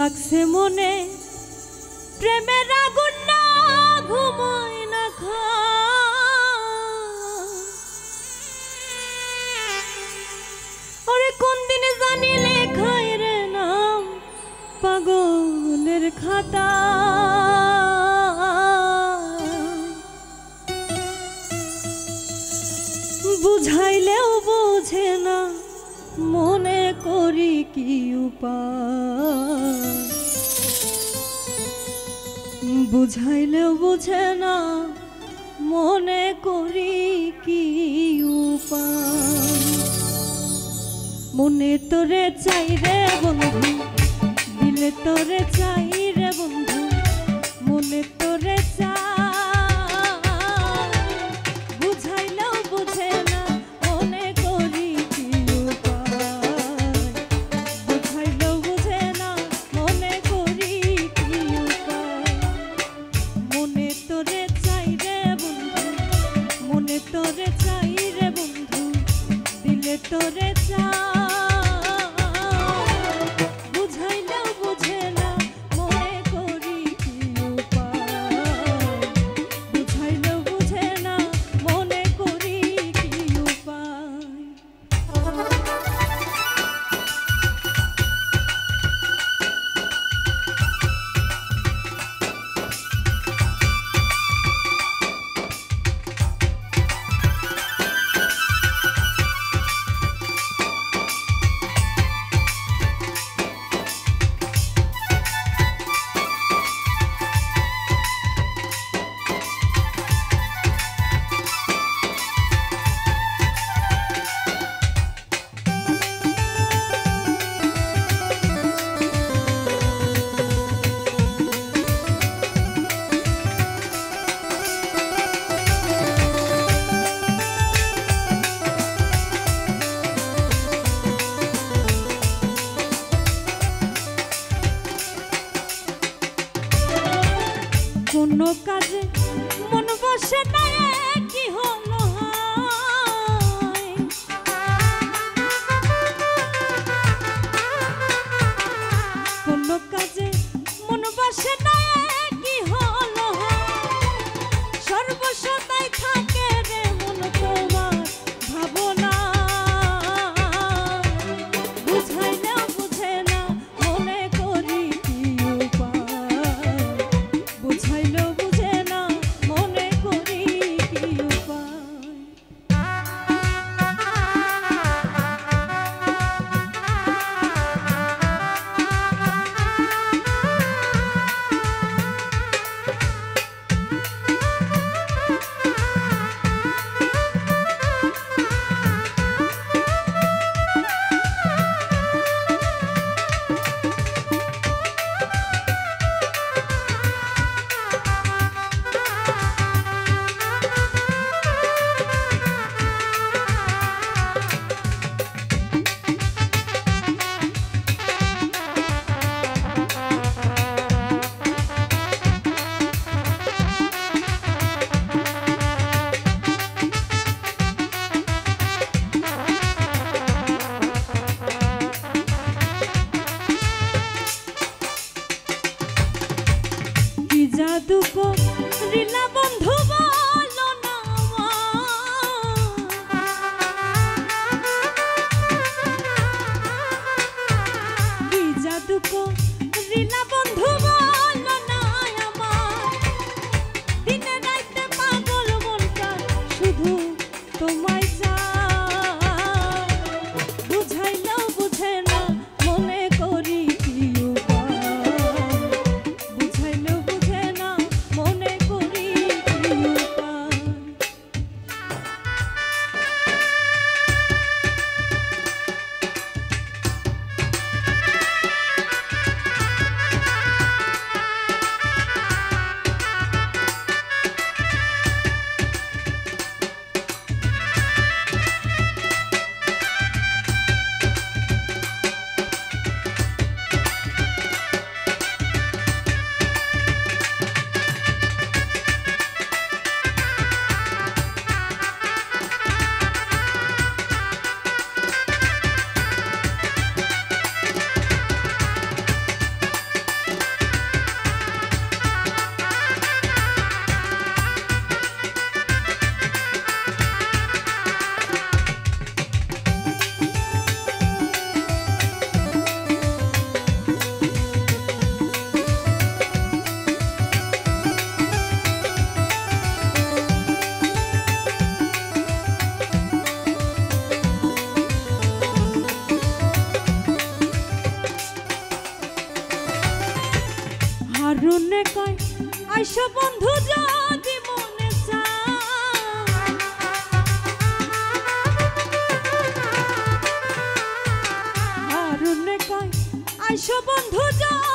লাগছে মনে প্রেমের আগুন না ঘুমায় না ওরে কোন দিনে জানি লেখায় রে নাম পাগলের খাতা বুঝাইলেও বোঝে না মনে করি কি উপায় বুঝাইলেও বোঝে না মনে করি কি উপায় মনে তোরে চাই রে বন্ধু দিলে তোরে চাই রে বন্ধু মনে তোরে চাই বুঝাইলেও বোঝে না মনে করি কি উপায় বুঝাইলেও বোঝে না মনে করি কি উপায় মনে তোরে চাই রে বন্ধু মনে তোরে চাই রে বন্ধু দিলে তোরে চাই কোনো কাজে মন বসে না কি হলো কোনো কাজে মন বসে না কি হলো সর্বসদাই থাকে রে মন তোমার ভাবনা বুঝাইলেও বুঝে না মনে করি কি উপায় বুঝাইলেও বুঝে না মনে করি কি উপায় জাদু করিলা বন্ধু বলো না কি জাদু করিলা বন্ধু বলো না আমার দিনে রাতে পাগল মনটা শুধু তোমায় চায় বুঝাইলেও বুঝে না মনে করি কি উপায় বুঝাইলেও বুঝে না মনে করি হারুনে কয় আইসো বন্ধু যদি মনে চায়, হারুনে কয় আইসো বন্ধু যদি